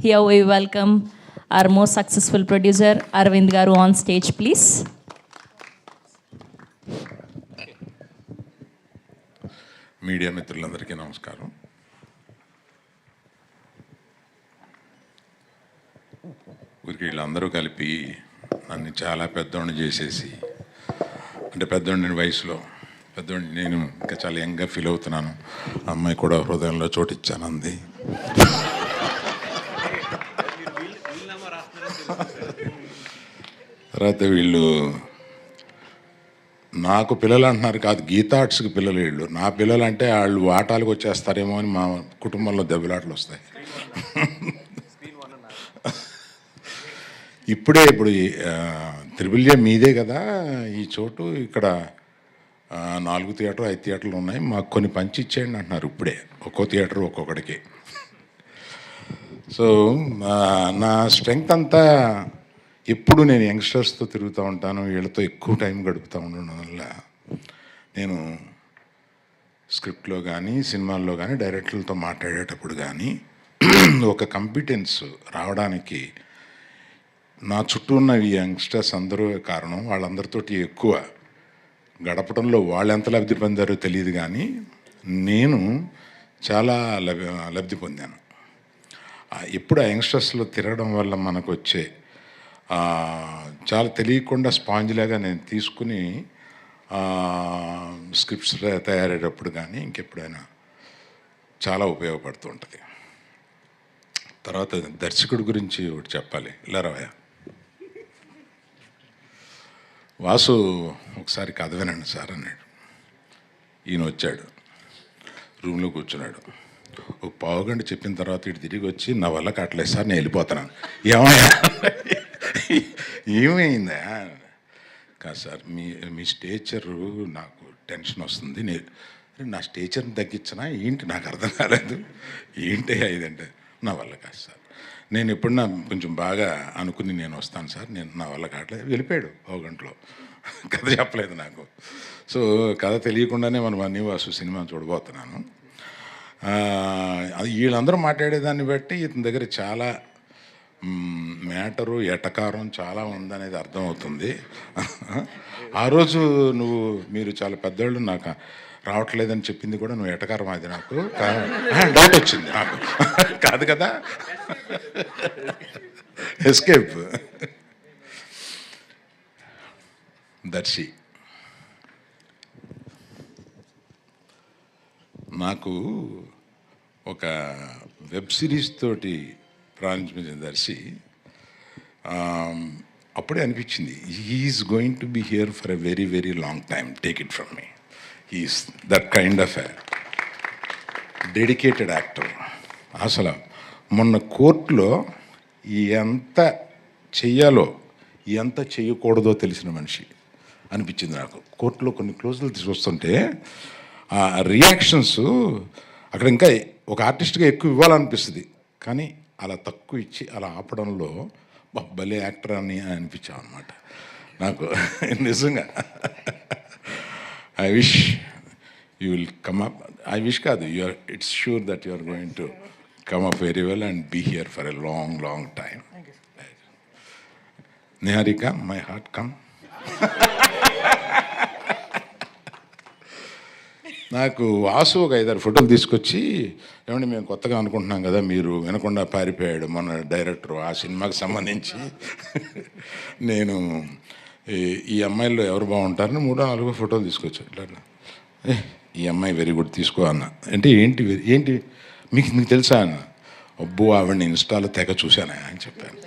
Here we welcome our most successful producer, Arvind Garu, on stage, please. Media మిత్రులందరికీ నమస్కారం. ఊరికి వీళ్ళందరూ కలిపి నన్ను చాలా పెద్దోడిని చేసేసి, అంటే పెద్దోడిని వయసులో పెద్దోడిని, నేను ఇంకా చాలా యంగ్గా ఫీల్ అవుతున్నాను. అమ్మాయి కూడా హృదయంలో చోటిచ్చాను అంది. తర్వాత వీళ్ళు నాకు పిల్లలు అంటున్నారు, కాదు గీతా ఆర్ట్స్కి పిల్లలు వీళ్ళు. నా పిల్లలు అంటే వాళ్ళు ఆటాలకు వచ్చేస్తారేమో అని మా కుటుంబంలో దెబ్బలాటలు వస్తాయి. ఇప్పుడు త్రిబుల్ఏ మీదే కదా ఈ చోటు, ఇక్కడ 4 థియేటర్ 5 థియేటర్లు ఉన్నాయి, మాకు కొన్ని పంచి ఇచ్చేయండి అంటున్నారు ఇప్పుడే, ఒక్కో థియేటర్ ఒక్కొక్కడికి. సో నా స్ట్రెంగ్త్ అంతా ఎప్పుడు నేను యంగ్స్టర్స్తో తిరుగుతూ ఉంటాను, వీళ్ళతో ఎక్కువ టైం గడుపుతూ ఉండడం వల్ల నేను స్క్రిప్ట్లో కానీ సినిమాల్లో కానీ డైరెక్టర్లతో మాట్లాడేటప్పుడు కానీ ఒక కాంపిటెన్స్ రావడానికి నా చుట్టూ ఉన్న ఈ యంగ్స్టర్స్ అందరూ కారణం. వాళ్ళందరితోటి ఎక్కువ గడపడంలో వాళ్ళు ఎంత లబ్ధి పొందారో తెలియదు, కానీ నేను చాలా లబ్ధి పొందాను. ఎప్పుడు ఆ యంగ్స్టర్స్లో తిరగడం వల్ల మనకు వచ్చే చాలా తెలియకుండా స్పాంజ్లాగా నేను తీసుకుని స్క్రిప్ట్స్ తయారయ్యేటప్పుడు కానీ ఇంకెప్పుడైనా చాలా ఉపయోగపడుతూ ఉంటుంది. తర్వాత దర్శకుడి గురించి ఒకటి చెప్పాలి. ఇలా రావయ్య వాసు, ఒకసారి కథ వినండి సార్ అన్నాడు. ఈయన వచ్చాడు, రూమ్లో కూర్చున్నాడు. ఒక పావుగంట చెప్పిన తర్వాత ఇటు తిరిగి వచ్చి, నా వల్ల కట్టలేదు సార్, నేను వెళ్ళిపోతున్నాను. ఏమయ్యా ఏమైందా? కాదు సార్, మీ స్టేచరు నాకు టెన్షన్ వస్తుంది, నా స్టేచర్ని తగ్గించనా ఏంటి, నాకు అర్థం కాలేదు. ఏంటి ఇదంటే, నా వల్ల కాదు సార్, నేను ఎప్పుడన్నా కొంచెం బాగా అనుకుని నేను వస్తాను సార్, నేను నా వల్ల కావట్లేదు. వెళ్ళిపోయాడు ఒక గంటలో, కథ చెప్పలేదు నాకు. సో కథ తెలియకుండానే మనం అన్ని వాసు సినిమా చూడబోతున్నాను. వీళ్ళందరూ మాట్లాడేదాన్ని బట్టి ఇతని దగ్గర చాలా మ్యాటరు ఎటకారం చాలా ఉందనేది అర్థమవుతుంది. ఆ రోజు మీరు చాలా పెద్దవాళ్ళు, నాకు రావట్లేదని చెప్పింది కూడా నువ్వు ఎటకారం, అది నాకు డౌట్ వచ్చింది నాకు. కాదు కదా, ఎస్కేప్. దర్శి నాకు ఒక వెబ్ సిరీస్ తోటి ప్రారంభించిన దర్శి. అప్పుడే అనిపించింది, he's going to be here for a very very long time, take it from me. He's that kind of a dedicated actor. అసలు మొన్న కోర్టులో ఎంత చెయ్యాలో ఎంత చేయకూడదో తెలిసిన మనిషి అనిపించింది నాకు. కోర్టులో కొన్ని క్లోజులు తీసుకొస్తుంటే ఆ రియాక్షన్స్ అక్కడ ఇంకా ఒక ఆర్టిస్ట్గా ఎక్కువ ఇవ్వాలనిపిస్తుంది, కానీ అలా తక్కువ ఇచ్చి అలా ఆపడంలో భలే యాక్టర్ అని అనిపించాం అనమాట నాకు. నిజంగా I wish you will come up. I wish కాదు, it's sure that you are going to come up very well and be here for a long long time. Niharika, my heart come. నాకు వాసు ఒక 5-6 ఫోటోలు తీసుకొచ్చి, ఏమంటే మేము కొత్తగా అనుకుంటున్నాం కదా, మీరు వినకుండా పారిపోయాడు మన డైరెక్టర్ ఆ సినిమాకి సంబంధించి, నేను ఈ అమ్మాయిల్లో ఎవరు బాగుంటారని 3-4 ఫోటోలు తీసుకొచ్చాడు. ఇట్లా ఈ అమ్మాయి వెరీ గుడ్ తీసుకో అన్న. అంటే ఏంటి మీకు తెలుసా అన్న. అబ్బో ఆవిడని ఇన్స్టాలో తెగ చూశానా అని చెప్పాను.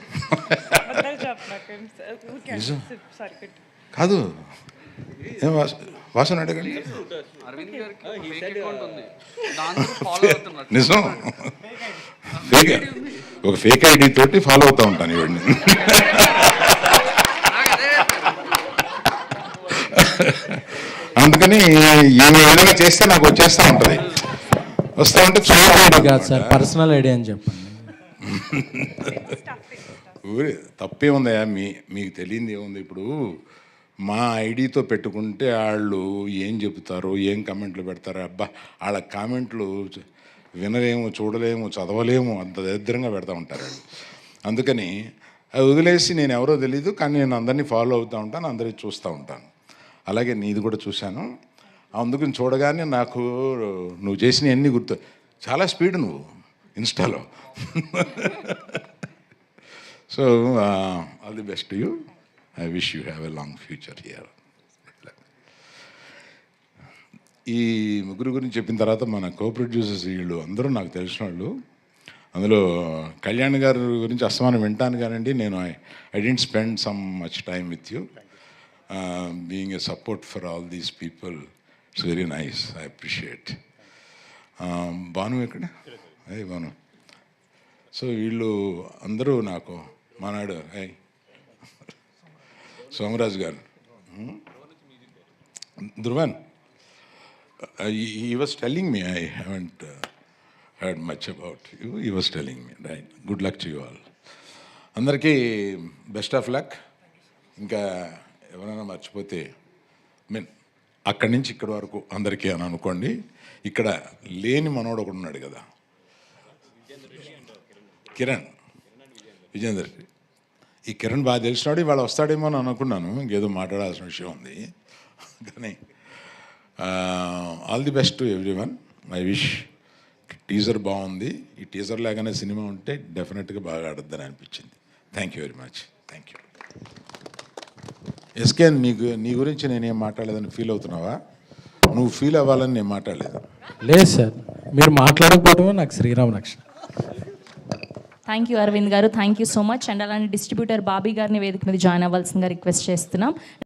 కాదు, ఏం వాసన అడగండి. నిజం, ఒక ఫేక్ ఐడి తోటి ఫాలో అవుతూ ఉంటాను ఇవన్నీ. అందుకని ఏమి ఏదైనా చేస్తే నాకు వచ్చేస్తూ ఉంటుంది, వస్తూ ఉంటే చూడాలి. పర్సనల్ ఐడి అని చెప్పండి. తప్పే ఉందయా, మీకు తెలియంది ఏముంది. ఇప్పుడు మా ఐడితో పెట్టుకుంటే వాళ్ళు ఏం చెబుతారో, ఏం కామెంట్లు పెడతారో, అబ్బా వాళ్ళ కామెంట్లు వినలేము, చూడలేము, చదవలేము, అంత దరిద్రంగా పెడతా ఉంటారు వాళ్ళు. అందుకని అది వదిలేసి నేను ఎవరో తెలీదు, కానీ నేను అందరినీ ఫాలో అవుతూ ఉంటాను, అందరినీ చూస్తూ ఉంటాను. అలాగే నీది కూడా చూశాను. అందుకని చూడగానే నాకు నువ్వు చేసిన అన్నీ గుర్తు. చాలా స్పీడ్ నువ్వు ఇన్స్టాలో. So all the best you. I wish you have a long future here. ఈ ముగ్గురు గురించి చెప్పిన తర్వాత మన కో ప్రొడ్యూసర్స్ వీళ్ళు అందరూ నాకు తెలిసిన వాళ్ళు. అందులో కళ్యాణ్ గారి గురించి అస్తమానం వింటాను కానండి, నేను I didn't spend some much time with you. Being a support for all these people, it's very nice, I appreciate. Bhanu ఎక్కడ? అయ్యి భాను. సో వీళ్ళు అందరూ నాకు మానాడు. అయ్యి సోమరాజు గారు, Dhruvan, he was telling me, I haven't heard much about you. He was telling me, right? Good luck to you all. అందరికీ best of luck. ఇంకా ఎవరైనా మర్చిపోతే అక్కడి నుంచి ఇక్కడి వరకు అందరికీ అని అనుకోండి. ఇక్కడ లేని మనోడు ఒకడు ఉన్నాడు కదా, కిరణ్, విజేందర్. ఈ కిరణ్ బాగా తెలిసినాడు, ఇవాళ వస్తాడేమో అని అనుకున్నాను, ఇంకేదో మాట్లాడాల్సిన విషయం ఉంది. కానీ all the best to everyone. I wish. Teaser బాగుంది. ఈ టీజర్ లాగానే సినిమా ఉంటే డెఫినెట్గా బాగా ఆడద్దని అనిపించింది. Thank you very much. Thank you. SK, నీ గురించి నేనేం మాట్లాడలేదని ఫీల్ అవుతున్నావా? నువ్వు ఫీల్ అవ్వాలని నేను మాట్లాడలేదు. లేదు సార్, మీరు మాట్లాడకపోవడమే నాకు శ్రీరామ రక్షణ. థ్యాంక్ యూ అరవింద్ గారు, thank you so much. And అలానే డిస్ట్రిబ్యూటర్ బాబీ గారిని వేదిక మీద జాయిన్ అవ్వాల్సిందిగా రిక్వెస్ట్ చేస్తున్నాం.